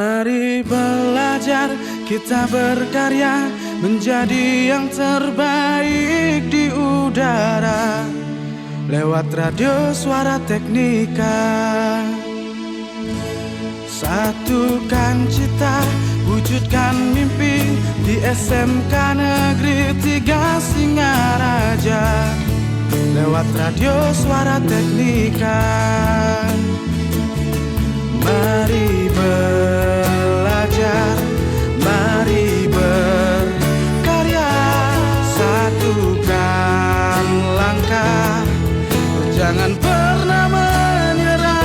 Mari belajar, kita berkarya menjadi yang terbaik di udara lewat radio Suara Teknika. Satukan cita, wujudkan mimpi di SMK Negeri 3 Singaraja lewat radio Suara Teknika. Mari belajar, mari berkarya, satukan langkah, jangan pernah menyerah.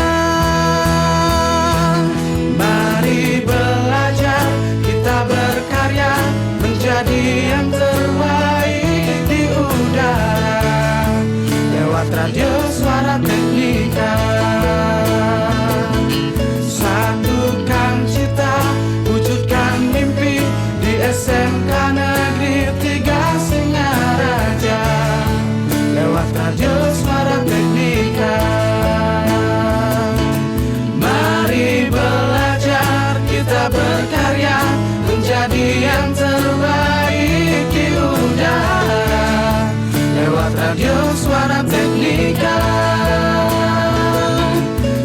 Mari belajar, kita berkarya menjadi yang terbaik di udara lewat radio Suara Teknika. Satukan cita, wujudkan mimpi di SMK Negeri 3 Singaraja lewat radio Suara Teknika. Mari belajar, kita berkarya menjadi yang terbaik di udara lewat radio Suara Teknika.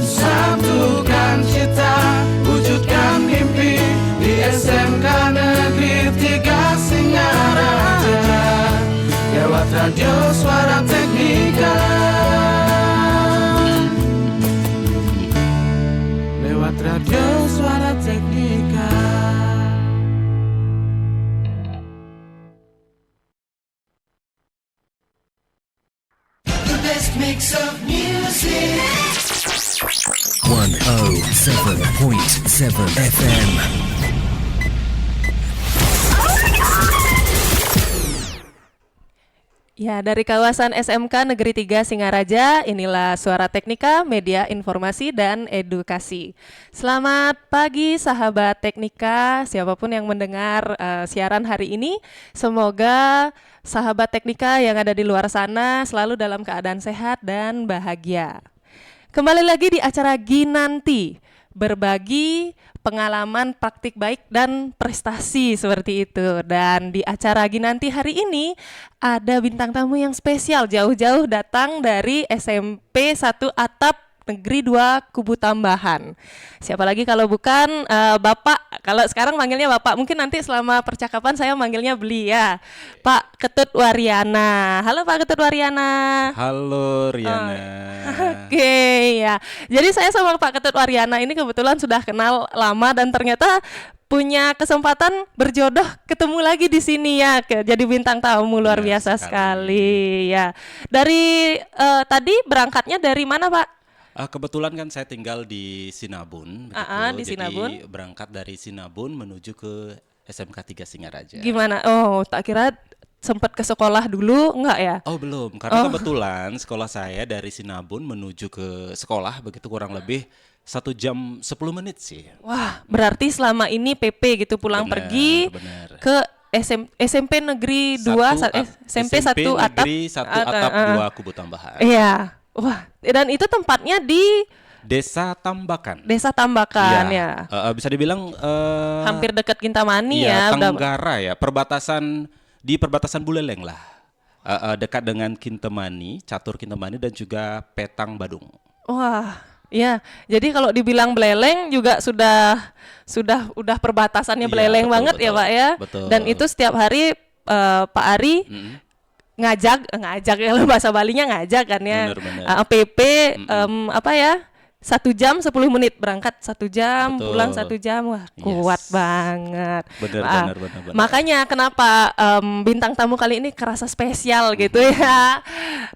Satukan cita, wujudkan mimpi di SMK Negeri 3 Singaraja lewat radio Suara Teknika. Lewat radio Suara Teknika. The best mix of music. 107.7 FM. Ya, dari kawasan SMK Negeri 3 Singaraja, inilah Suara Teknika, media informasi dan edukasi. Selamat pagi sahabat Teknika, siapapun yang mendengar siaran hari ini, semoga sahabat Teknika yang ada di luar sana selalu dalam keadaan sehat dan bahagia. Kembali lagi di acara Ginanti, berbagi pengalaman praktik baik dan prestasi seperti itu. Dan di acara Ginanti hari ini ada bintang tamu yang spesial, jauh-jauh datang dari SMP 1 Atap Negeri 2 Kubu Tambahan. Siapa lagi kalau bukan Bapak, kalau sekarang manggilnya Bapak, mungkin nanti selama percakapan saya manggilnya beli ya. Pak Ketut Waryana. Halo Pak Ketut Waryana. Halo Riana. Oke ya. Jadi saya sama Pak Ketut Waryana ini kebetulan sudah kenal lama dan ternyata punya kesempatan berjodoh ketemu lagi di sini ya. Jadi bintang tamu luar biasa sekali ya. Dari tadi berangkatnya dari mana Pak? Kebetulan kan saya tinggal di Sinabun, Di Sinabun. Jadi berangkat dari Sinabun menuju ke SMK 3 Singaraja. Gimana? Oh, tak kira sempat ke sekolah dulu, enggak ya? Oh belum, karena kebetulan sekolah saya dari Sinabun menuju ke sekolah begitu kurang lebih 1 jam 10 menit sih. Wah, berarti selama ini PP gitu pulang pergi ke SMP Negeri 2 SMP 1 Atap Negeri 1 Atap 2 Kubu Tambahan. Iya. Wah, dan itu tempatnya di Desa Tambakan. Desa Tambakan ya. Bisa dibilang Hampir dekat Kintamani ya. Tenggara ya, di perbatasan Buleleng lah. Dekat dengan Kintamani, Catur Kintamani dan juga Petang Badung. Wah, ya. Jadi kalau dibilang Beleleng juga udah perbatasannya Beleleng banget ya, Pak ya. Betul. Dan itu setiap hari Pak Ari ngajak ya, bahasa Balinya ngajak kan ya. Bener. PP apa ya? 1 jam 10 menit berangkat, 1 jam Betul. pulang 1 jam. Wah, kuat banget. Benar. Makanya kenapa bintang tamu kali ini kerasa spesial gitu ya.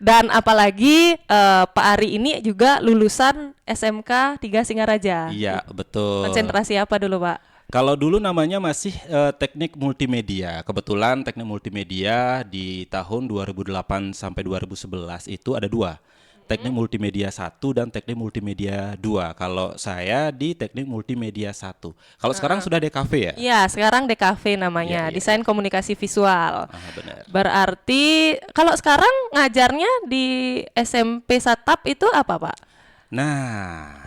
Dan apalagi Pak Ari ini juga lulusan SMK 3 Singaraja. Iya, betul. Konsentrasi apa dulu, Pak? Kalau dulu namanya masih teknik multimedia. Kebetulan teknik multimedia di tahun 2008 sampai 2011 itu ada 2. Teknik multimedia 1 dan teknik multimedia 2. Kalau saya di teknik multimedia 1. Kalau sekarang sudah DKV ya? Iya, sekarang DKV namanya, Iya. Desain Komunikasi Visual. Benar. Berarti kalau sekarang ngajarnya di SMP Satap itu apa, Pak? Nah,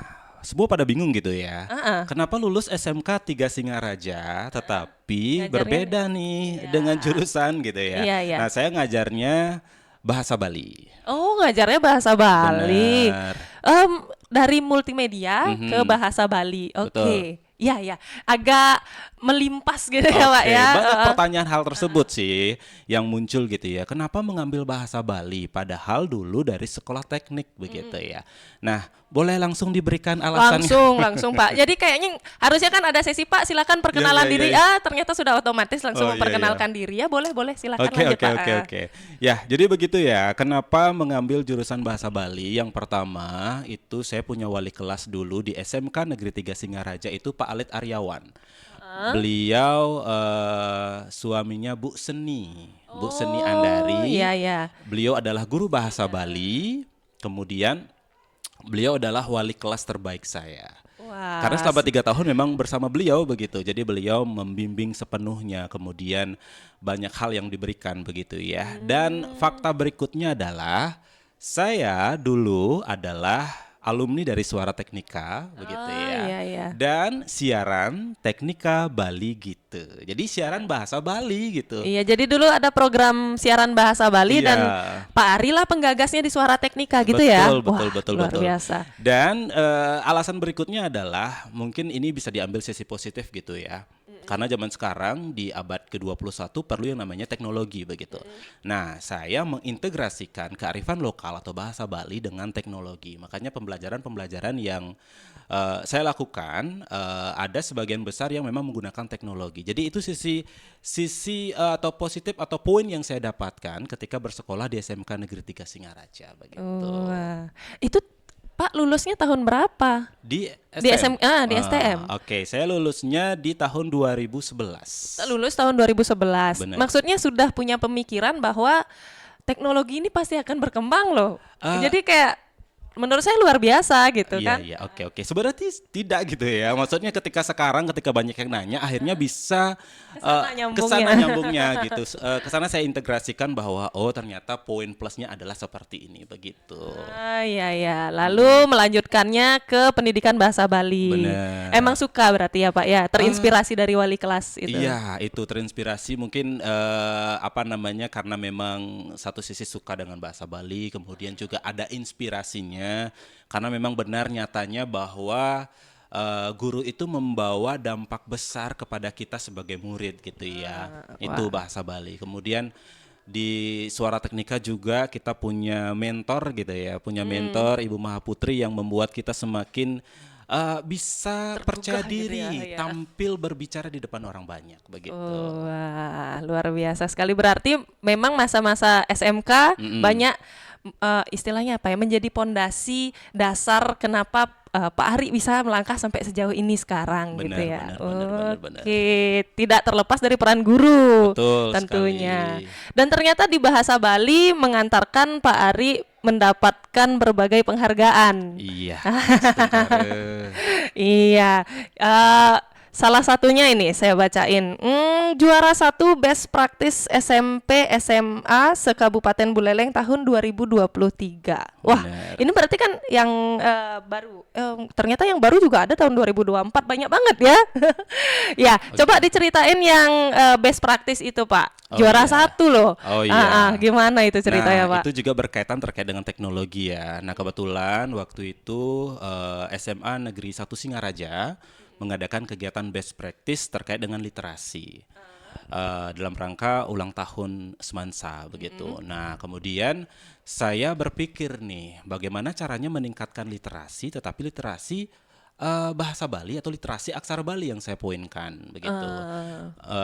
semua pada bingung gitu ya. Heeh. Kenapa lulus SMK 3 Singaraja tetapi Ngajarnya berbeda nih dengan jurusan gitu ya. Iya, iya. Nah, saya ngajarnya bahasa Bali. Oh, ngajarnya bahasa Bali. Benar. Dari multimedia ke bahasa Bali. Oke. Betul. Iya, ya. Agak melimpas gitu ya, Pak Oke, ya. banyak pertanyaan hal tersebut sih yang muncul gitu ya. Kenapa mengambil bahasa Bali padahal dulu dari sekolah teknik begitu ya. Nah, boleh langsung diberikan alasannya. Langsung Pak. Jadi kayaknya harusnya kan ada sesi Pak, silakan perkenalan Iya, iya, diri. iya. Ternyata sudah otomatis langsung Oh, iya, memperkenalkan diri ya. Boleh, silakan Oke, lanjut oke, Pak. oke, oke. Ya, jadi begitu ya. Kenapa mengambil jurusan bahasa Bali? Yang pertama, itu saya punya wali kelas dulu di SMK Negeri 3 Singaraja itu Pak Alit Aryawan. Beliau suaminya Bu Seni, Bu Seni Andari. Iya, iya. Beliau adalah guru bahasa Bali. Kemudian beliau adalah wali kelas terbaik saya. Wah. Karena selama 3 tahun memang bersama beliau begitu. Jadi beliau membimbing sepenuhnya. Kemudian banyak hal yang diberikan begitu ya. Dan fakta berikutnya adalah saya dulu adalah alumni dari Suara Teknika begitu ya. Iya, iya. Dan siaran Teknika Bali gitu. Jadi siaran bahasa Bali gitu. Iya, jadi dulu ada program siaran bahasa Bali Iya. dan Pak Ari lah penggagasnya di Suara Teknika gitu ya. Betul, Wah, betul. luar biasa. Dan alasan berikutnya adalah mungkin ini bisa diambil sisi positif gitu ya. Karena zaman sekarang di abad ke-21 perlu yang namanya teknologi begitu. Nah, saya mengintegrasikan kearifan lokal atau bahasa Bali dengan teknologi. Makanya pembelajaran yang saya lakukan ada sebagian besar yang memang menggunakan teknologi. Jadi itu sisi atau positif atau poin yang saya dapatkan ketika bersekolah di SMK Negeri 3 Singaraja begitu. Wah. Itu Pak lulusnya tahun berapa? Di Di SMA, di STM. Oke, saya lulusnya di tahun 2011. Lulus tahun 2011. Benar. Maksudnya sudah punya pemikiran bahwa teknologi ini pasti akan berkembang loh. Jadi kayak menurut saya luar biasa gitu kan. Iya, oke. Sebenarnya tidak gitu ya. Maksudnya ketika banyak yang nanya, akhirnya bisa kesana nyambungnya gitu. Kesana saya integrasikan bahwa ternyata poin plusnya adalah seperti ini begitu. Iya. Lalu melanjutkannya ke pendidikan bahasa Bali. Benar. Emang suka berarti ya Pak ya, terinspirasi dari wali kelas itu. Iya, itu terinspirasi mungkin karena memang satu sisi suka dengan bahasa Bali, kemudian juga ada inspirasinya. Karena memang benar nyatanya bahwa guru itu membawa dampak besar kepada kita sebagai murid gitu ya. Itu bahasa Bali. Kemudian di Suara Teknika juga kita punya mentor gitu ya. Punya mentor Ibu Mahaputri yang membuat kita semakin bisa percaya gitu diri, ya. tampil berbicara di depan orang banyak begitu. Wah, luar biasa sekali. Berarti memang masa-masa SMK banyak istilahnya apa ya, menjadi pondasi dasar kenapa Pak Ari bisa melangkah sampai sejauh ini sekarang gitu ya. Benar. Oke, tidak terlepas dari peran guru. Betul tentunya. sekali. Dan ternyata di bahasa Bali mengantarkan Pak Ari mendapatkan berbagai penghargaan. Iya. Sebentar. Iya, salah satunya ini saya bacain. Juara 1 Best Practice SMP SMA se-Kabupaten Buleleng tahun 2023. Wah, Benar. ini berarti kan yang baru. Ternyata yang baru juga ada tahun 2024, banyak banget ya. Ya, coba diceritain yang Best Practice itu Pak. Juara 1 loh. Oh iya. Gimana itu ceritanya Pak? Itu juga terkait dengan teknologi ya. Nah kebetulan waktu itu SMA Negeri 1 Singaraja mengadakan kegiatan best practice terkait dengan literasi dalam rangka ulang tahun Semansa begitu. Nah kemudian saya berpikir nih bagaimana caranya meningkatkan literasi, tetapi literasi bahasa Bali atau literasi aksara Bali yang saya poinkan begitu.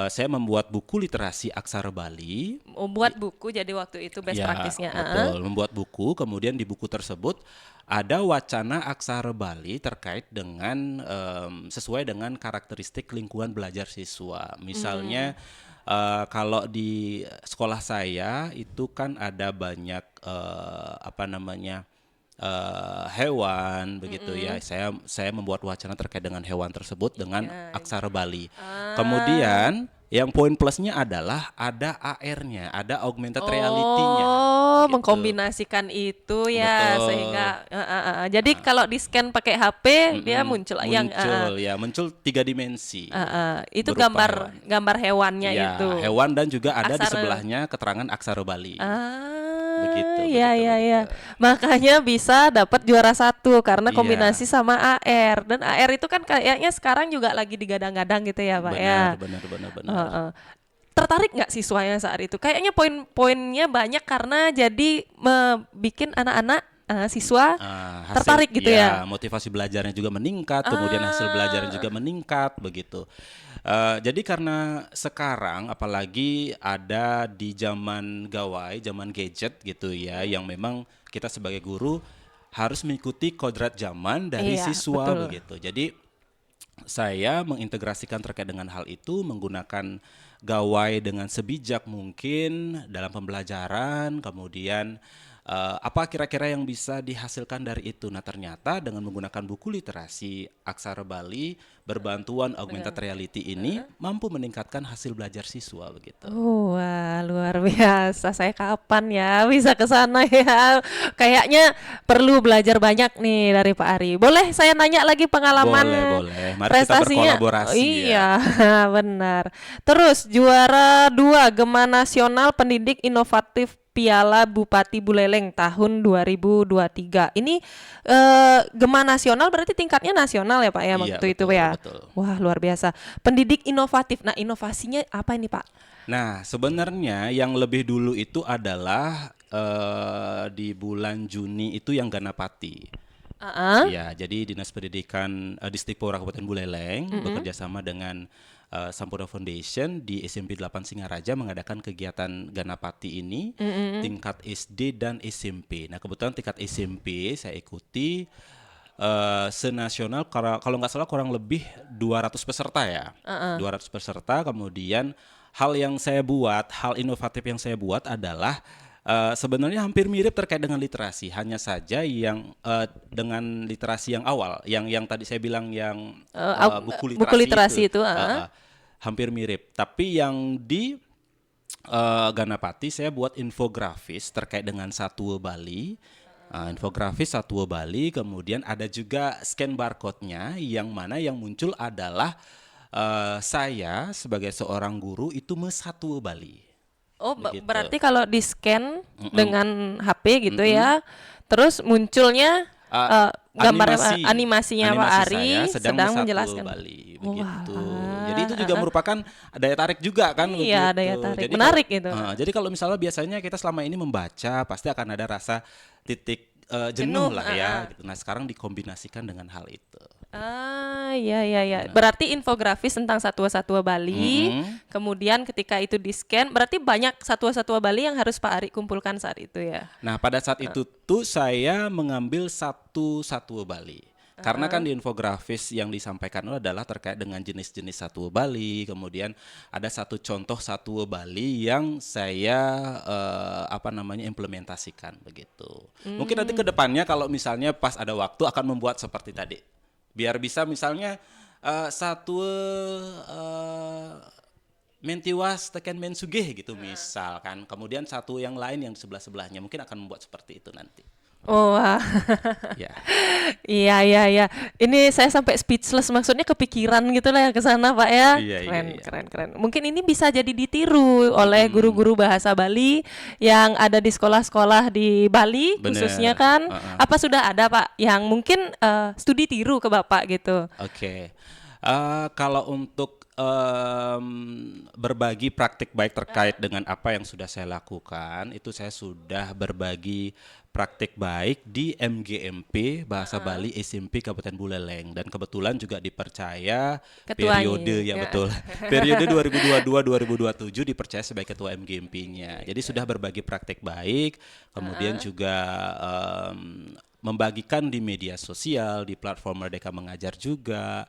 Saya membuat buku literasi aksara Bali. Buat buku jadi waktu itu best practice-nya. Betul, membuat buku, kemudian di buku tersebut ada wacana aksara Bali terkait dengan sesuai dengan karakteristik lingkungan belajar siswa. Misalnya kalau di sekolah saya itu kan ada banyak hewan begitu ya. Saya membuat wacana terkait dengan hewan tersebut dengan aksara Bali. Kemudian Yang poin plusnya adalah ada AR-nya, ada augmented reality-nya. Oh, gitu. mengkombinasikan itu ya Betul. sehingga jadi kalau di scan pakai HP dia muncul yang muncul 3 dimensi. itu berupa gambar hewannya Ya, itu. hewan dan juga ada di Aksara. sebelahnya keterangan aksara Bali. Begitu, Begitu, ya. Makanya bisa dapat juara 1 karena Iya. kombinasi sama AR, dan AR itu kan kayaknya sekarang juga lagi digadang-gadang gitu ya, Pak ya. Benar. Heeh. Tertarik nggak siswanya saat itu? Kayaknya poin-poinnya banyak karena jadi bikin anak-anak siswa tertarik gitu ya. Motivasi belajarnya juga meningkat, kemudian hasil belajarnya juga meningkat begitu. Jadi karena sekarang apalagi ada di zaman gawai, zaman gadget gitu ya, yang memang kita sebagai guru harus mengikuti kodrat zaman dari Iya, siswa betul. begitu. Jadi saya mengintegrasikan terkait dengan hal itu menggunakan gawai dengan sebijak mungkin dalam pembelajaran, kemudian apa kira-kira yang bisa dihasilkan dari itu. Nah ternyata dengan menggunakan buku literasi aksara Bali berbantuan augmented reality ini mampu meningkatkan hasil belajar siswa begitu. Wah, luar biasa. Saya kapan ya bisa ke sana ya? Kayaknya perlu belajar banyak nih dari Pak Ari. Boleh saya nanya lagi pengalaman Boleh. Mari kita prestasinya? berkolaborasi ya. Iya, benar. Terus juara 2 Gema Nasional Pendidik Inovatif Piala Bupati Buleleng tahun 2023. Ini Gema Nasional berarti tingkatnya nasional ya Pak ya waktu itu betul, ya. betul. Wah, luar biasa. Pendidik inovatif. Nah, inovasinya apa ini Pak? Nah, sebenarnya yang lebih dulu itu adalah di bulan Juni itu yang Ganapati. Ya, jadi Dinas Pendidikan Distikpora Kabupaten Buleleng bekerja sama dengan Sampurna Foundation di SMP 8 Singaraja mengadakan kegiatan Ganapati ini tingkat SD dan SMP. Nah, kebetulan tingkat SMP saya ikuti senasional kalau nggak salah kurang lebih 200 peserta ya. 200 peserta, kemudian hal inovatif yang saya buat adalah sebenarnya hampir mirip terkait dengan literasi, hanya saja yang dengan literasi yang awal, yang tadi saya bilang yang buku literasi itu hampir mirip. Tapi yang di Ganapati saya buat infografis terkait dengan Satwa Bali. Infografis Satwa Bali, kemudian ada juga scan barcode-nya yang mana yang muncul adalah saya sebagai seorang guru itu Satwa Bali. Oh, Begitu. berarti kalau di scan dengan HP gitu ya, terus munculnya gambar animasinya Pak Ari sedang menjelaskan. Bali, begitu. Jadi itu juga merupakan daya tarik juga kan? Iya, begitu. daya tarik. Jadi Menarik itu. Jadi kalau misalnya biasanya kita selama ini membaca, pasti akan ada rasa titik jenuh lah ya. Gitu. Nah sekarang dikombinasikan dengan hal itu. Iya. Berarti infografis tentang satwa-satwa Bali. Kemudian ketika itu di scan, berarti banyak satwa-satwa Bali yang harus Pak Ari kumpulkan saat itu ya. Nah pada saat itu tuh saya mengambil satu satwa Bali. Karena kan di infografis yang disampaikan adalah terkait dengan jenis-jenis satwa Bali. Kemudian ada satu contoh satwa Bali yang saya implementasikan begitu. Mungkin nanti ke depannya kalau misalnya pas ada waktu akan membuat seperti tadi. Biar bisa misalnya satwa mentiwas teken mensugih gitu misalkan. Kemudian satu yang lain yang sebelah-sebelahnya mungkin akan membuat seperti itu nanti. Oh, wah. Ya. Iya. Ini saya sampai speechless, maksudnya kepikiran gitu lah ya ke sana Pak ya. Iya. Keren. Mungkin ini bisa jadi ditiru oleh guru-guru bahasa Bali yang ada di sekolah-sekolah di Bali. Bener. Khususnya kan. Apa sudah ada Pak yang mungkin studi tiru ke Bapak gitu? Oke. Kalau untuk berbagi praktik baik terkait dengan apa yang sudah saya lakukan, itu saya sudah berbagi praktik baik di MGMP Bahasa Bali SMP Kabupaten Buleleng, dan kebetulan juga dipercaya Ketuanya, periode ya. betul periode 2022-2027 dipercaya sebagai ketua MGMP-nya. Jadi sudah berbagi praktik baik, kemudian juga membagikan di media sosial, di platform Merdeka Mengajar juga.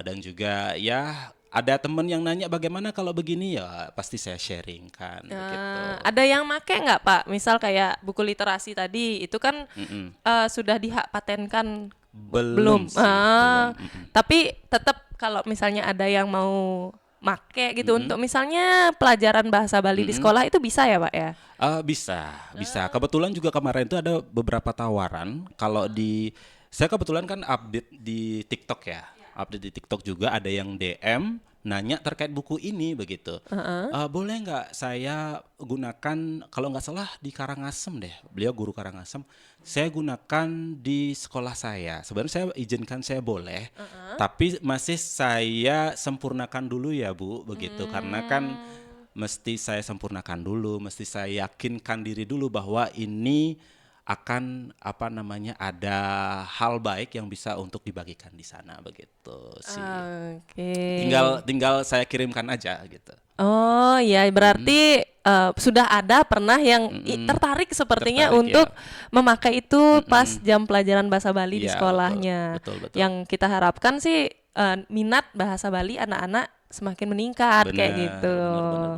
Dan juga ya ada teman yang nanya bagaimana kalau begini, ya pasti saya sharing kan begitu. Ada yang make nggak Pak? Misal kayak buku literasi tadi itu kan sudah dihak patenkan Belum sih, belum. Tapi tetap kalau misalnya ada yang mau make gitu untuk misalnya pelajaran bahasa Bali di sekolah itu bisa ya Pak ya? Bisa. Kebetulan juga kemarin itu ada beberapa tawaran. Kalau saya kebetulan kan update di TikTok ya. Update di TikTok juga ada yang DM nanya terkait buku ini begitu. Boleh nggak saya gunakan, kalau nggak salah di Karangasem deh. Beliau guru Karangasem. Saya gunakan di sekolah saya. Sebenarnya saya izinkan, saya boleh. Tapi masih saya sempurnakan dulu ya Bu, begitu. Karena kan mesti saya sempurnakan dulu, mesti saya yakinkan diri dulu bahwa ini akan ada hal baik yang bisa untuk dibagikan di sana begitu sih. Oke. Tinggal saya kirimkan aja gitu. Oh ya, berarti sudah ada pernah yang tertarik sepertinya Tertarik, untuk memakai itu pas jam pelajaran bahasa Bali di Iya, sekolahnya. betul. Yang kita harapkan sih minat bahasa Bali anak-anak semakin meningkat kayak Benar, gitu.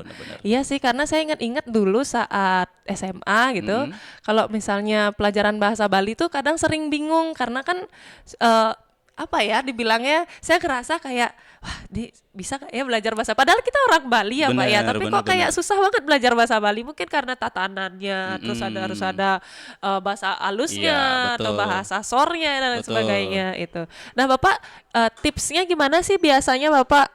benar. Iya sih, karena saya ingat dulu saat SMA gitu, kalau misalnya pelajaran bahasa Bali tuh kadang sering bingung karena kan dibilangnya saya ngerasa kayak wah bisa gak ya belajar bahasa, padahal kita orang Bali ya Pak ya, tapi kok kayak susah banget belajar bahasa Bali, mungkin karena tatanannya, terus harus ada bahasa halusnya atau bahasa sornya dan sebagainya itu. Nah Bapak tipsnya gimana sih biasanya Bapak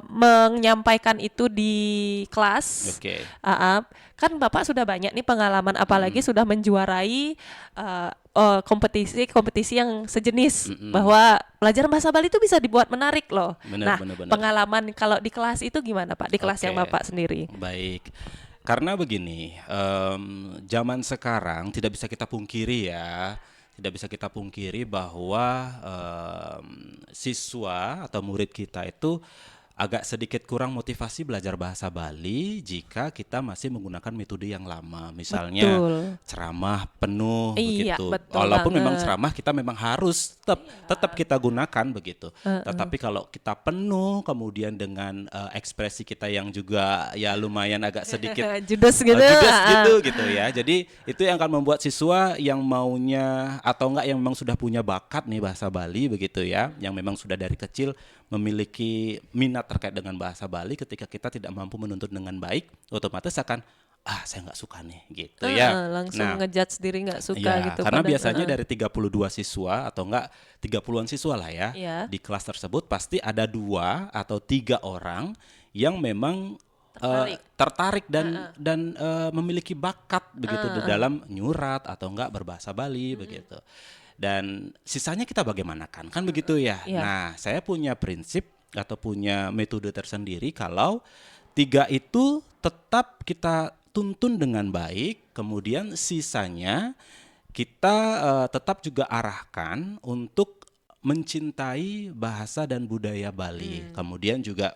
menyampaikan itu di kelas? Oke. Kan Bapak sudah banyak nih pengalaman, apalagi sudah menjuarai kompetisi yang sejenis, bahwa pelajaran bahasa Bali itu bisa dibuat menarik loh. Benar. Pengalaman kalau di kelas itu gimana Pak? Di kelas yang Bapak sendiri? Baik. Karena begini, zaman sekarang tidak bisa kita pungkiri ya, bahwa siswa atau murid kita itu agak sedikit kurang motivasi belajar bahasa Bali jika kita masih menggunakan metode yang lama, misalnya ceramah penuh begitu. Walaupun memang ceramah kita memang harus tetap kita gunakan begitu. Tetapi kalau kita penuh kemudian dengan ekspresi kita yang juga ya lumayan agak sedikit judes gitu ya. Jadi itu yang akan membuat siswa yang maunya atau enggak yang memang sudah punya bakat nih bahasa Bali begitu ya, yang memang sudah dari kecil memiliki minat terkait dengan bahasa Bali, ketika kita tidak mampu menuntut dengan baik, otomatis akan saya nggak suka nih gitu ya. Langsung ngejudge diri nggak suka ya, gitu. Karena biasanya dari 32 siswa atau enggak 30-an siswa lah ya, di kelas tersebut pasti ada 2 atau 3 orang yang memang tertarik dan memiliki bakat begitu di dalam nyurat atau enggak berbahasa Bali begitu. Dan sisanya kita bagaimanakan kan begitu ya. Nah, saya punya prinsip atau punya metode tersendiri, kalau 3 itu tetap kita tuntun dengan baik, kemudian sisanya kita tetap juga arahkan untuk mencintai bahasa dan budaya Bali. Kemudian juga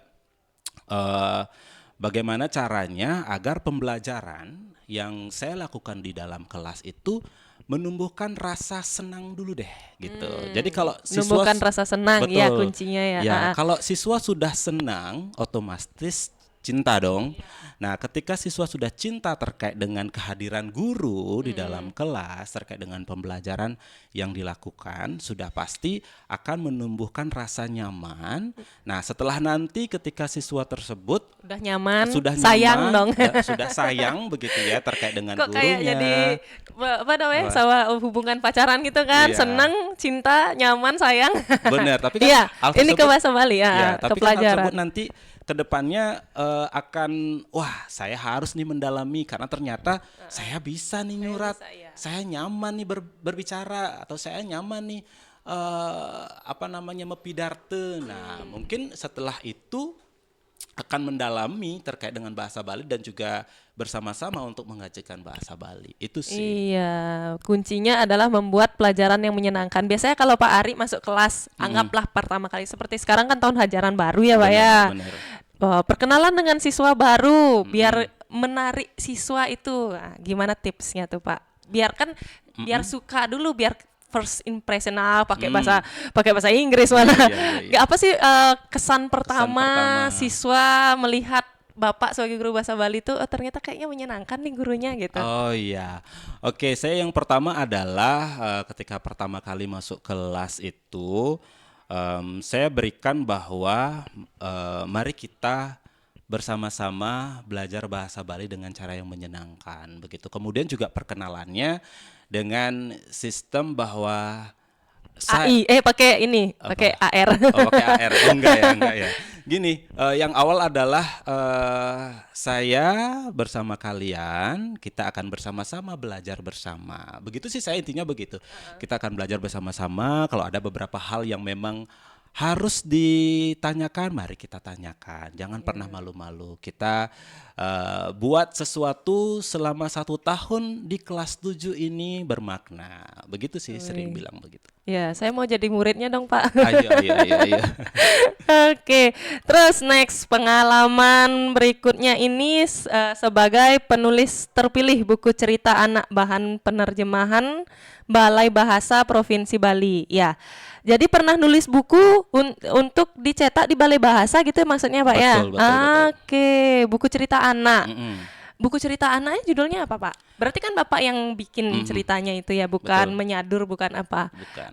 bagaimana caranya agar pembelajaran yang saya lakukan di dalam kelas itu menumbuhkan rasa senang dulu deh gitu. Jadi kalau siswa menumbuhkan rasa senang ya kuncinya ya. Kalau siswa sudah senang, otomatis cinta dong. Nah, ketika siswa sudah cinta terkait dengan kehadiran guru di dalam kelas, terkait dengan pembelajaran yang dilakukan, sudah pasti akan menumbuhkan rasa nyaman. Nah, setelah nanti ketika siswa tersebut sudah nyaman, sayang dong. Sudah sayang begitu ya terkait dengan kok gurunya. Kayak jadi sama hubungan pacaran gitu kan, senang, cinta, nyaman, sayang. Benar, tapi kan ini ke bahasa Bali ya, tapi ke pelajaran. Kan nanti kedepannya akan saya harus nih mendalami karena ternyata saya bisa nih nyurat, saya nyaman nih berbicara, atau saya nyaman nih mepidarte. Nah, mungkin setelah itu akan mendalami terkait dengan bahasa Bali dan juga bersama-sama untuk mengajarkan bahasa Bali. Itu sih. Iya, kuncinya adalah membuat pelajaran yang menyenangkan. Biasanya kalau Pak Ari masuk kelas, anggaplah pertama kali seperti sekarang kan tahun ajaran baru ya Pak ya. Perkenalan dengan siswa baru, biar menarik siswa itu. Nah, gimana tipsnya tuh Pak? Biar suka dulu, biar first impression pakai bahasa Inggris mana. Apa sih kesan pertama siswa melihat Bapak sebagai guru bahasa Bali itu ternyata kayaknya menyenangkan nih gurunya gitu. Oh iya. Oke, saya yang pertama adalah ketika pertama kali masuk kelas itu saya berikan bahwa mari kita bersama-sama belajar bahasa Bali dengan cara yang menyenangkan begitu. Kemudian juga perkenalannya dengan sistem bahwa AI, pakai ini, pakai AR. Oh, pakai AR. Oh, enggak ya. Gini, yang awal adalah saya bersama kalian, kita akan bersama-sama belajar bersama. Begitu sih saya intinya begitu. Kita akan belajar bersama-sama. Kalau ada beberapa hal yang memang harus ditanyakan, mari kita tanyakan. Jangan pernah malu-malu. Kita buat sesuatu selama 1 tahun di kelas 7 ini bermakna. Begitu sih, sering bilang begitu. Ya, saya mau jadi muridnya dong, Pak. Ayo. Oke, terus next pengalaman berikutnya ini sebagai penulis terpilih buku cerita anak bahan penerjemahan Balai Bahasa Provinsi Bali. Ya, jadi pernah nulis buku untuk dicetak di Balai Bahasa gitu ya maksudnya Pak ya? Betul. Oke, buku cerita anak. Mm-mm. Buku cerita anaknya judulnya apa Pak? Berarti kan Bapak yang bikin ceritanya itu ya, bukan Betul. menyadur, bukan apa? Bukan.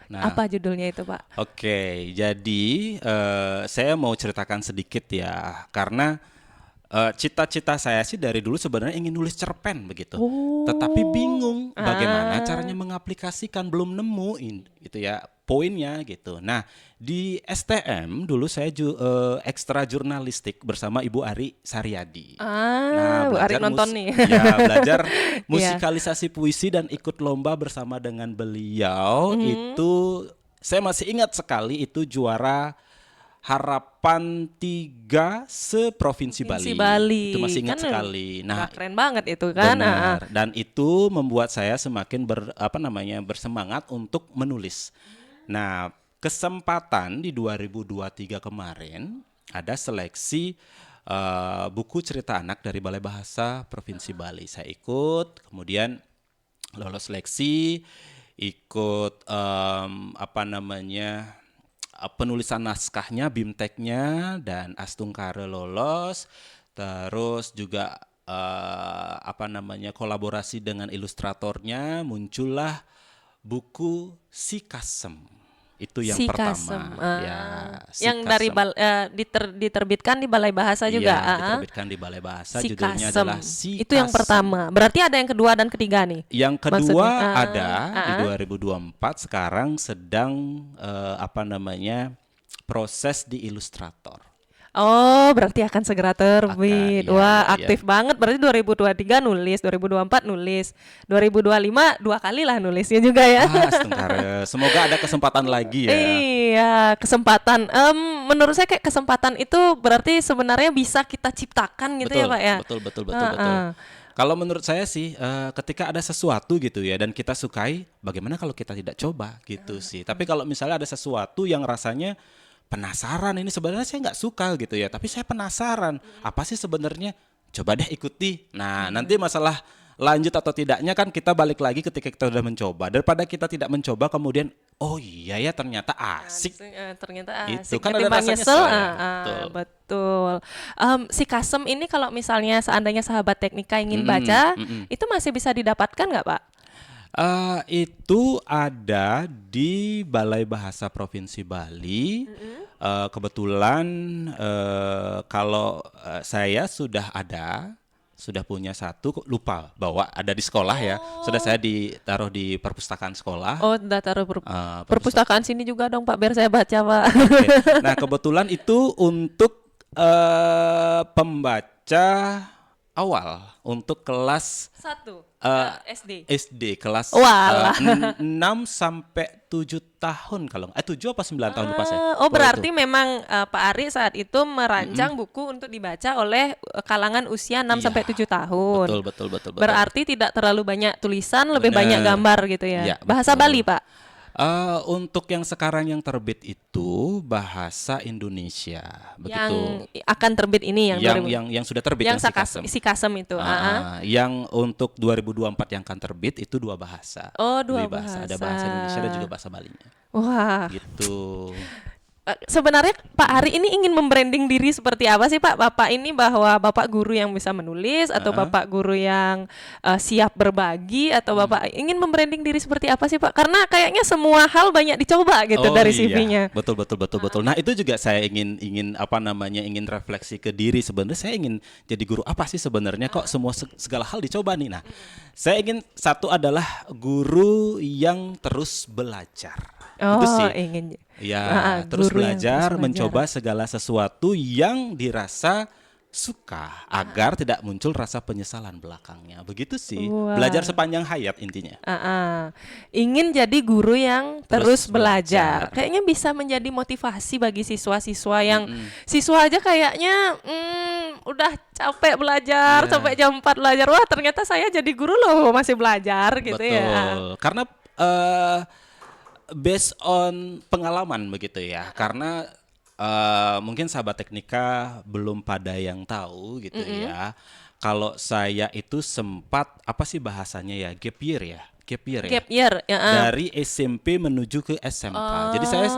Nah. Apa judulnya itu Pak? Oke, jadi saya mau ceritakan sedikit ya, karena cita-cita saya sih dari dulu sebenarnya ingin nulis cerpen begitu, tetapi bingung bagaimana caranya mengaplikasikan, belum nemuin itu ya poinnya gitu. Nah di STM dulu saya ekstra jurnalistik bersama Ibu Ari Saryadi. Bu Ari nonton nih. Ya, belajar musikalisasi puisi dan ikut lomba bersama dengan beliau. Itu saya masih ingat sekali, itu juara Harapan 3 seprovinsi Bali. Itu masih ingat sekali. Nah, keren banget itu kan. Benar. Dan itu membuat saya semakin bersemangat untuk menulis. Nah, kesempatan di 2023 kemarin ada seleksi buku cerita anak dari Balai Bahasa Provinsi Bali. Saya ikut, kemudian lolos seleksi, ikut penulisan naskahnya, BIMTEK-nya, dan Astungkare lolos. Terus juga kolaborasi dengan ilustratornya, muncullah buku Si Kasem. Itu yang Si pertama. Kasem. Ya, Si yang dari diterbitkan di Balai Bahasa juga. Iya, diterbitkan di Balai Bahasa. Si Judulnya Kasem. adalah Si Itu yang Kasem. pertama. Berarti ada yang kedua dan ketiga nih. Yang kedua Maksudnya, ada di 2024, sekarang sedang proses di Ilustrator. Oh, berarti akan segera terbit. Iya, Wah, iya. aktif banget. Berarti 2023 nulis, 2024 nulis, 2025 2 kali lah nulisnya juga ya. Astungkare. Semoga ada kesempatan lagi ya. Iya, kesempatan. Menurut saya kayak kesempatan itu berarti sebenarnya bisa kita ciptakan gitu ya Pak ya. Betul. Kalau menurut saya sih, ketika ada sesuatu gitu ya dan kita sukai, bagaimana kalau kita tidak coba gitu sih. Tapi kalau misalnya ada sesuatu yang rasanya penasaran, ini sebenarnya saya nggak suka gitu ya, tapi saya penasaran apa sih sebenarnya, coba deh ikuti. Nah nanti masalah lanjut atau tidaknya kan kita balik lagi ketika kita sudah mencoba, daripada kita tidak mencoba kemudian oh iya ya ternyata asik. Ternyata Itu asik. kan ada Ketimbang rasa nyesel, nyesel ya. betul. Si Kasem ini kalau misalnya seandainya sahabat teknika ingin baca, itu masih bisa didapatkan nggak Pak? Itu ada di Balai Bahasa Provinsi Bali. Kebetulan kalau saya sudah punya satu, lupa bawa, ada di sekolah ya. Sudah saya ditaruh di perpustakaan sekolah. Oh, udah taruh perpustakaan sini juga dong Pak, biar saya baca Pak. Oke. Nah kebetulan itu untuk pembaca awal, untuk kelas 1 SD kelas Walah. 6 sampai 7 tahun, kalau 7 apa 9 tahun lupa saya. Oh, Pokoknya berarti itu. memang Pak Ari saat itu merancang buku untuk dibaca oleh kalangan usia 6 Iya, sampai 7 tahun. Betul. Berarti tidak terlalu banyak tulisan, lebih Bener. banyak gambar gitu ya. Iya, Bahasa betul. Bali, Pak. Untuk yang sekarang yang terbit itu bahasa Indonesia, begitu. Yang akan terbit ini Yang sudah terbit yang yang Si Kasem. Si Kasem itu. Yang untuk 2024 yang akan terbit itu 2 bahasa. Oh, 2 Ada bahasa Indonesia dan juga bahasa Balinya. Wah. Gitu. Sebenarnya Pak Ari ini ingin membranding diri seperti apa sih Pak? Bapak ini bahwa Bapak guru yang bisa menulis atau Bapak guru yang siap berbagi atau Bapak ingin membranding diri seperti apa sih Pak? Karena kayaknya semua hal banyak dicoba gitu dari CV-nya. Betul. Nah, itu juga saya ingin apa namanya, ingin refleksi ke diri. Sebenarnya saya ingin jadi guru apa sih sebenarnya, kok semua segala hal dicoba nih. Nah, saya ingin satu adalah guru yang terus belajar. Itu sih. Ingin. Ya, terus Guru yang belajar, terus mencoba segala sesuatu yang dirasa suka agar tidak muncul rasa penyesalan belakangnya. Begitu sih. Wah. Belajar sepanjang hayat intinya. Ingin jadi guru yang terus belajar. belajar. Kayaknya bisa menjadi motivasi bagi siswa-siswa yang siswa aja kayaknya udah capek belajar sampai jam 4 belajar. Wah, ternyata saya jadi guru loh masih belajar gitu. Betul. Ya. Karena based on pengalaman begitu ya. Karena mungkin sahabat teknika belum pada yang tahu gitu ya. Kalau saya itu sempat apa sih bahasanya ya, gap year ya. Gap year, ya. Dari SMP menuju ke SMK. Jadi saya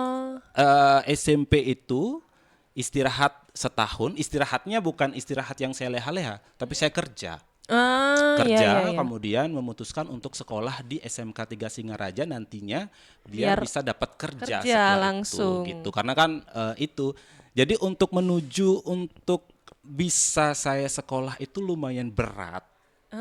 SMP itu istirahat setahun. Istirahatnya bukan istirahat yang saya leha-leha, tapi saya kerja. Iya. Kemudian memutuskan untuk sekolah di SMK 3 Singaraja nantinya biar bisa dapat kerja setelah langsung. itu gitu. Karena kan itu. Jadi untuk menuju untuk bisa saya sekolah itu lumayan berat.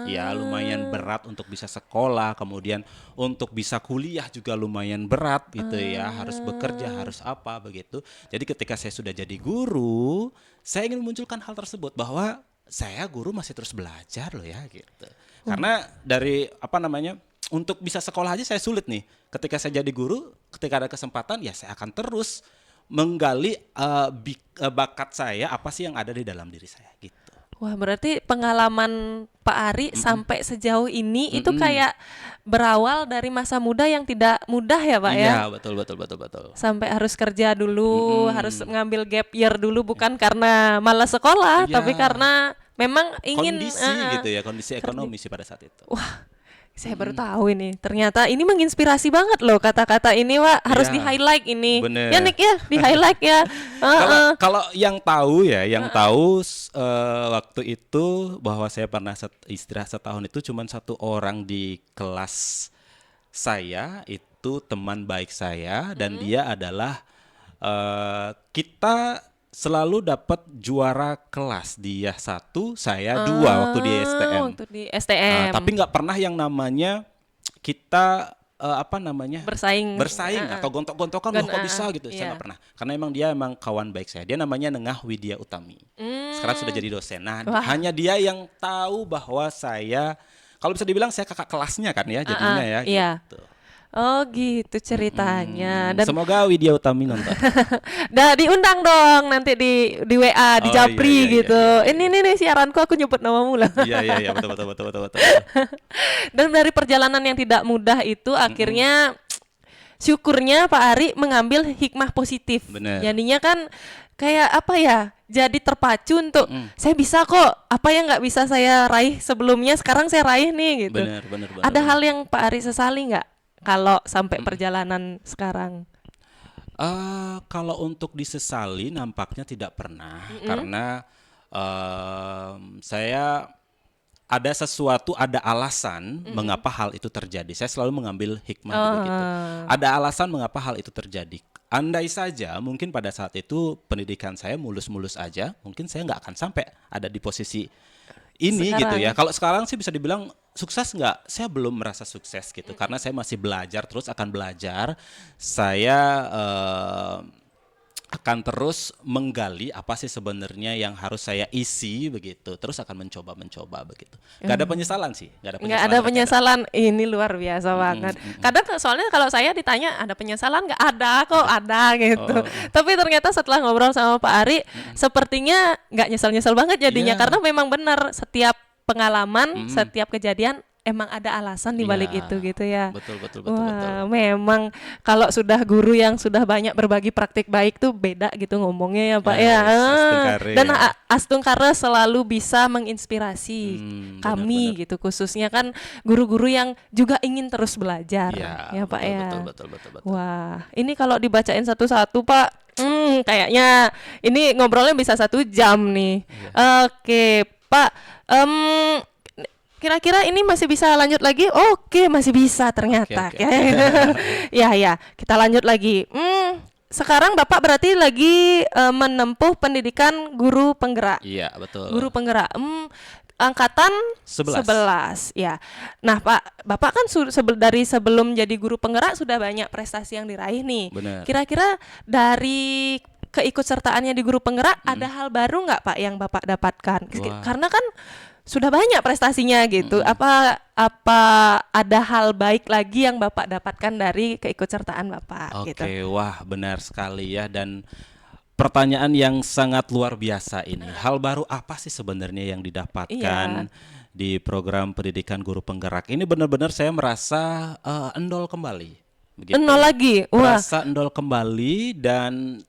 Ya, lumayan berat untuk bisa sekolah, kemudian untuk bisa kuliah juga lumayan berat gitu ya, harus bekerja, harus apa begitu. Jadi ketika saya sudah jadi guru, saya ingin memunculkan hal tersebut bahwa saya guru masih terus belajar loh ya gitu. Karena dari apa namanya, untuk bisa sekolah aja saya sulit nih. Ketika saya jadi guru, ketika ada kesempatan ya saya akan terus menggali bakat saya, apa sih yang ada di dalam diri saya gitu. Wah, berarti pengalaman Pak Ari sampai sejauh ini itu kayak berawal dari masa muda yang tidak mudah ya Pak ya? Iya, betul. Sampai harus kerja dulu, harus ngambil gap year dulu, bukan karena malas sekolah, Iya. tapi karena memang ingin kondisi gitu ya, kondisi ekonomi sih pada saat itu. Wah, saya baru tahu ini. Ternyata ini menginspirasi banget loh kata-kata ini, Wak. Harus Iya, di-highlight ini. bener. Ya, Nick ya, di-highlight ya. Kalau yang tahu ya, waktu itu bahwa saya pernah istirahat setahun itu cuman satu orang di kelas saya, itu teman baik saya, dan dia adalah kita selalu dapat juara kelas, dia 1, saya 2 waktu di STM. Waktu di STM. Tapi nggak pernah yang namanya kita bersaing atau gontok-gontokan loh kok bisa gitu. Saya nggak pernah, karena dia emang kawan baik saya. Dia namanya Nengah Widya Utami. Sekarang sudah jadi dosen. Nah, hanya dia yang tahu bahwa saya, kalau bisa dibilang saya kakak kelasnya kan ya jadinya ya gitu. Oh gitu ceritanya. Dan semoga Widya Utami nonton. Dah diundang dong nanti di WA, di Japri gitu. Ini nih siaranku, aku nyebut namamu lah. Iya, betul. Dan dari perjalanan yang tidak mudah itu akhirnya syukurnya Pak Ari mengambil hikmah positif. Bener. Jadinya kan kayak apa ya? Jadi terpacu untuk saya bisa kok, apa yang nggak bisa saya raih sebelumnya sekarang saya raih nih gitu. Bener. Ada hal yang Pak Ari sesali nggak kalau sampai perjalanan sekarang? Kalau untuk disesali nampaknya tidak pernah, karena saya ada alasan mengapa hal itu terjadi. Saya selalu mengambil hikmah begitu. Ada alasan mengapa hal itu terjadi. Andai saja mungkin pada saat itu pendidikan saya mulus-mulus aja, mungkin saya nggak akan sampai ada di posisi ini sekarang. gitu ya. Kalau sekarang sih bisa dibilang sukses nggak? Saya belum merasa sukses gitu, karena saya masih belajar, terus akan belajar. Saya akan terus menggali apa sih sebenarnya yang harus saya isi begitu. Terus akan mencoba begitu. Gak ada penyesalan sih, Nggak ada penyesalan. Ini luar biasa banget. Kadang soalnya kalau saya ditanya ada penyesalan nggak, ada kok, ada gitu. Tapi ternyata setelah ngobrol sama Pak Ari, sepertinya nggak nyesel-nyesel banget jadinya, karena memang benar setiap pengalaman, setiap kejadian emang ada alasan di balik Iya, itu gitu ya. betul betul betul betul. Wah, memang kalau sudah guru yang sudah banyak berbagi praktik baik tuh beda gitu ngomongnya ya Pak ya. Yes, Astungkare Dan ya. Astungkare selalu bisa menginspirasi kami Benar-benar. gitu, khususnya kan guru-guru yang juga ingin terus belajar ya Pak betul, ya. betul betul betul betul. Wah, ini kalau dibacain satu-satu Pak, kayaknya ini ngobrolnya bisa 1 jam nih. Iya. Oke Pak, kira-kira ini masih bisa lanjut lagi? Oke, masih bisa ternyata. Oke. Ya, kita lanjut lagi. Sekarang Bapak berarti lagi menempuh pendidikan guru penggerak. Iya, betul. Guru penggerak. Angkatan 11. ya. Nah, Pak, Bapak kan dari sebelum jadi guru penggerak sudah banyak prestasi yang diraih nih. Benar. Kira-kira dari keikutsertaannya di guru penggerak ada hal baru nggak Pak yang Bapak dapatkan? Wah. Karena kan sudah banyak prestasinya gitu. Apa ada hal baik lagi yang Bapak dapatkan dari keikutsertaan Bapak Oke, gitu? wah benar sekali ya, dan pertanyaan yang sangat luar biasa ini. Hal baru apa sih sebenarnya yang didapatkan di program pendidikan guru penggerak? Ini benar-benar saya merasa endol kembali. Begitu. Nol lagi. Wah. Merasa endol kembali dan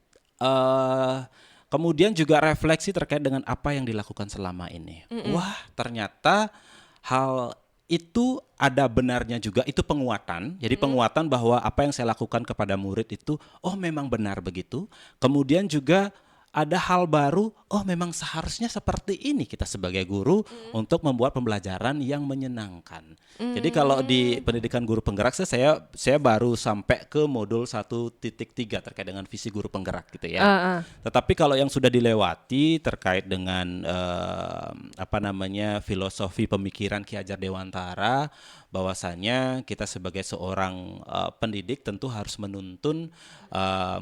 kemudian juga refleksi terkait dengan apa yang dilakukan selama ini. Wah, ternyata hal itu ada benarnya juga, itu penguatan. Jadi penguatan bahwa apa yang saya lakukan kepada murid itu, oh memang benar begitu. Kemudian juga ada hal baru, oh memang seharusnya seperti ini kita sebagai guru untuk membuat pembelajaran yang menyenangkan. Jadi kalau di pendidikan guru penggerak saya baru sampai ke modul 1.3 terkait dengan visi guru penggerak gitu ya. Tetapi kalau yang sudah dilewati terkait dengan filosofi pemikiran Ki Hajar Dewantara, bahwasanya kita sebagai seorang pendidik tentu harus menuntun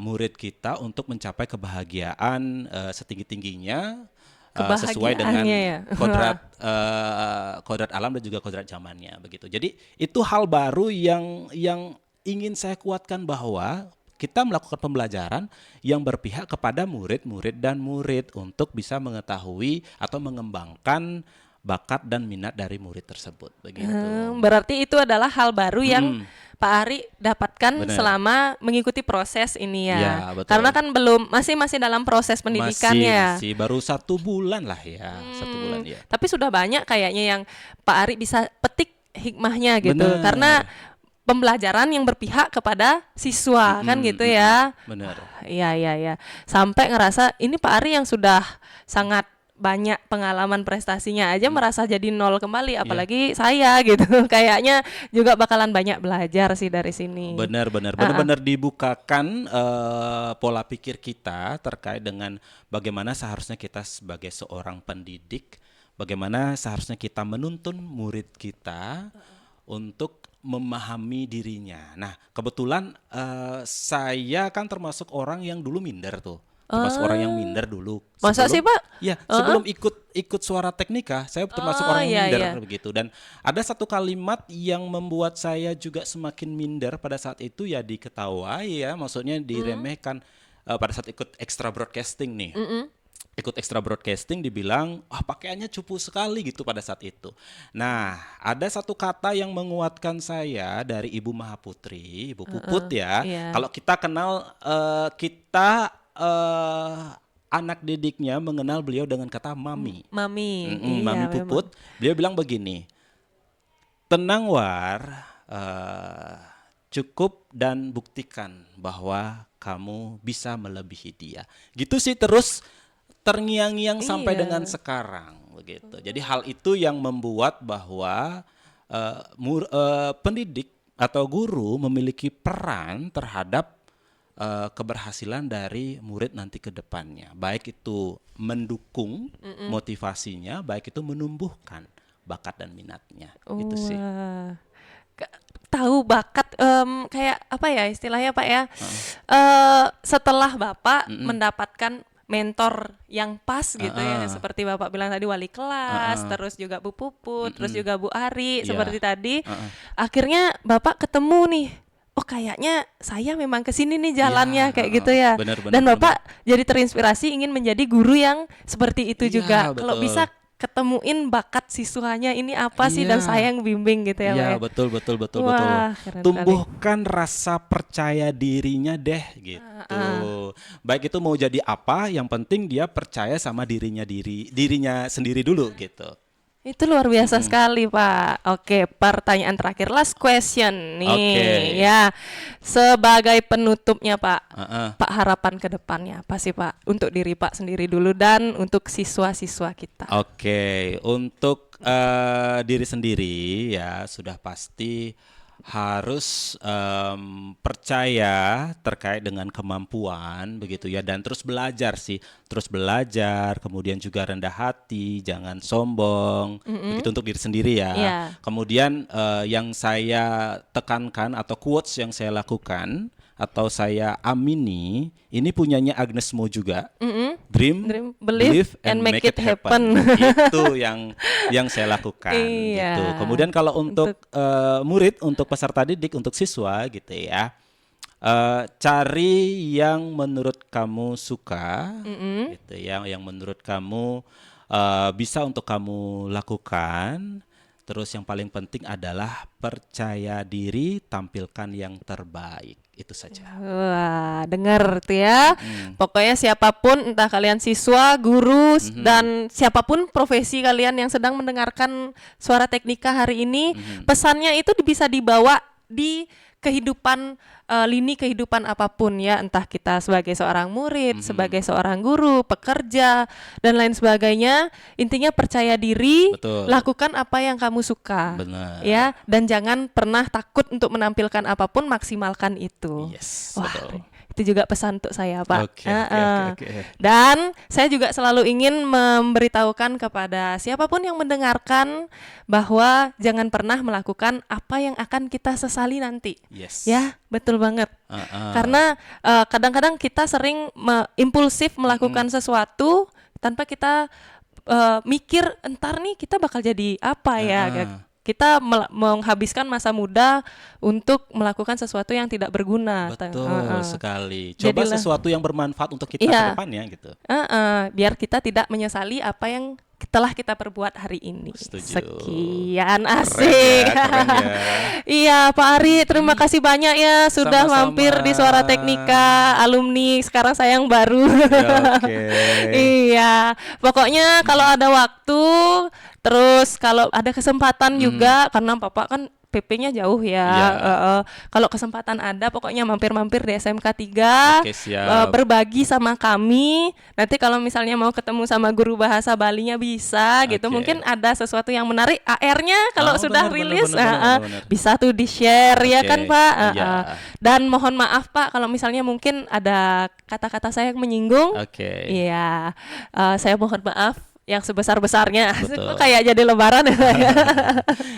murid kita untuk mencapai kebahagiaan setinggi-tingginya, sesuai dengan Kebahagiaannya ya. kodrat alam dan juga kodrat zamannya begitu. Jadi itu hal baru yang ingin saya kuatkan, bahwa kita melakukan pembelajaran yang berpihak kepada murid-murid dan murid untuk bisa mengetahui atau mengembangkan bakat dan minat dari murid tersebut begitu. Berarti itu adalah hal baru yang Pak Ari dapatkan Benar. selama mengikuti proses ini ya. Ya, betul. Karena kan masih dalam proses pendidikannya. Masih baru 1 bulan lah ya, 1 bulan ya. Tapi sudah banyak kayaknya yang Pak Ari bisa petik hikmahnya gitu. Benar. Karena pembelajaran yang berpihak kepada siswa kan gitu ya. Benar. Iya. Sampai ngerasa ini Pak Ari yang sudah sangat banyak pengalaman prestasinya aja merasa jadi nol kembali, apalagi saya gitu. Kayaknya juga bakalan banyak belajar sih dari sini. Benar dibukakan pola pikir kita terkait dengan bagaimana seharusnya kita sebagai seorang pendidik, bagaimana seharusnya kita menuntun murid kita untuk memahami dirinya. Nah, kebetulan saya kan termasuk orang yang dulu minder tuh. Termasuk orang yang minder dulu. Masa sih, Pak? Ya, sebelum ikut suara teknika, saya termasuk orang yang minder begitu. Dan ada satu kalimat yang membuat saya juga semakin minder pada saat itu, ya diketawai ya, maksudnya diremehkan pada saat ikut extra broadcasting nih. Ikut extra broadcasting dibilang, pakaiannya cupu sekali gitu pada saat itu. Nah, ada satu kata yang menguatkan saya dari Ibu Mahaputri, Ibu Puput ya. Kalau kita kenal, anak didiknya mengenal beliau dengan kata mami. Mami Puput. Beliau bilang begini, tenang War, cukup dan buktikan bahwa kamu bisa melebihi dia. Gitu sih, terus terngiang-ngiang sampai dengan sekarang begitu. Jadi hal itu yang membuat bahwa pendidik atau guru memiliki peran terhadap keberhasilan dari murid nanti ke depannya. Baik itu mendukung motivasinya, baik itu menumbuhkan bakat dan minatnya. Itu sih. Tahu bakat kayak apa ya istilahnya Pak ya? Setelah Bapak mendapatkan mentor yang pas gitu ya, seperti Bapak bilang tadi wali kelas, terus juga Bu Puput, terus juga Bu Ari seperti tadi. Akhirnya Bapak ketemu nih, oh kayaknya saya memang kesini nih jalannya kayak gitu ya. Benar, dan Bapak jadi terinspirasi ingin menjadi guru yang seperti itu juga. Betul. Kalau bisa ketemuin bakat siswanya ini apa sih dan Iya. saya yang bimbing gitu ya Pak Iya, ya. betul betul betul Wah, betul. keren Tumbuhkan rasa percaya dirinya deh gitu. Baik itu mau jadi apa, yang penting dia percaya sama dirinya sendiri dulu gitu. Itu luar biasa sekali Pak. Oke, pertanyaan terakhir, last question nih. Oke. Ya, sebagai penutupnya Pak, Heeh. Pak harapan ke depannya apa sih Pak? Untuk diri Pak sendiri dulu dan untuk siswa-siswa kita. Oke, untuk diri sendiri ya sudah pasti harus percaya terkait dengan kemampuan begitu ya, dan terus belajar sih, terus belajar, kemudian juga rendah hati, jangan sombong, begitu untuk diri sendiri ya. Iya. Kemudian yang saya tekankan atau quotes yang saya lakukan atau saya amini, ini punyanya Agnes Mo juga. Dream, believe, and make it happen. Itu yang saya lakukan Iya. gitu. Kemudian kalau untuk murid, untuk peserta didik, untuk siswa gitu ya, cari yang menurut kamu suka, gitu ya, yang menurut kamu bisa untuk kamu lakukan. Terus yang paling penting adalah percaya diri, tampilkan yang terbaik. Itu saja. Wah, dengar tuh ya. Pokoknya siapapun, entah kalian siswa, guru, dan siapapun profesi kalian yang sedang mendengarkan Suara Teknika hari ini, pesannya itu bisa dibawa di kehidupan, lini kehidupan apapun ya, entah kita sebagai seorang murid, sebagai seorang guru, pekerja, dan lain sebagainya. Intinya percaya diri, Betul. lakukan apa yang kamu suka. Benar. Ya, dan jangan pernah takut untuk menampilkan apapun, maksimalkan itu. Yes, Wah, betul. itu juga pesan untuk saya, Pak. Oke. Dan saya juga selalu ingin memberitahukan kepada siapapun yang mendengarkan bahwa jangan pernah melakukan apa yang akan kita sesali nanti. Yes. Ya, betul banget. Karena kadang-kadang kita sering impulsif melakukan sesuatu tanpa kita mikir entar nih kita bakal jadi apa ya. Kita menghabiskan masa muda untuk melakukan sesuatu yang tidak berguna. Betul sekali. Coba Jadilah- sesuatu yang bermanfaat untuk kita Iya. ke depannya gitu. Biar kita tidak menyesali apa yang telah kita perbuat hari ini. Setuju. Sekian, asik. Keren ya. Iya, Pak Ari, terima kasih banyak ya sudah Sama-sama. mampir di Suara Teknika, alumni sekarang saya yang baru. Ya, oke. Iya, pokoknya kalau ada waktu, terus kalau ada kesempatan juga, karena Bapak kan PP-nya jauh ya. Iya. Kalau kesempatan ada, pokoknya mampir-mampir di SMK 3, Oke, siap. berbagi sama kami. Nanti kalau misalnya mau ketemu sama guru bahasa Balinya bisa gitu. Oke. Mungkin ada sesuatu yang menarik. AR-nya kalau Oh, sudah benar, rilis, benar. bisa tuh di-share ya Oke, kan Pak. iya. Dan mohon maaf Pak kalau misalnya mungkin ada kata-kata saya yang menyinggung. Oke. Iya, saya mohon maaf yang sebesar-besarnya. Betul. Kok kayak jadi lebaran ya.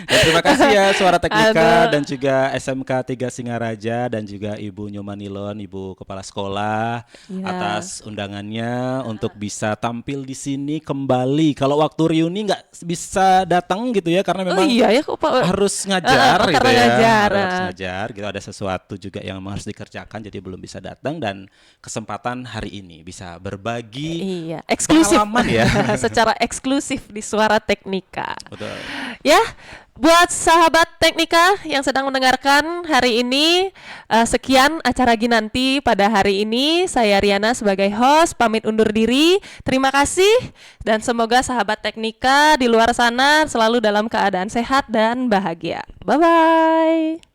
Ya, terima kasih ya Suara Teknika Aduh. dan juga SMK 3 Singaraja dan juga Ibu Nyomanilon, Ibu Kepala Sekolah Iya. atas undangannya untuk bisa tampil di sini kembali. Kalau waktu reuni nggak bisa datang gitu ya karena memang iya ya kok Pak. harus ngajar gitu karena ya. ngajar. Harus ngajar gitu, ada sesuatu juga yang harus dikerjakan jadi belum bisa datang, dan kesempatan hari ini bisa berbagi Iya, eksklusif. pengalaman ya. Secara eksklusif di Suara Teknika. Betul. Ya, buat sahabat Teknika yang sedang mendengarkan hari ini, sekian acara Ginanti pada hari ini. Saya Riana sebagai host pamit undur diri. Terima kasih dan semoga sahabat Teknika di luar sana selalu dalam keadaan sehat dan bahagia. Bye bye.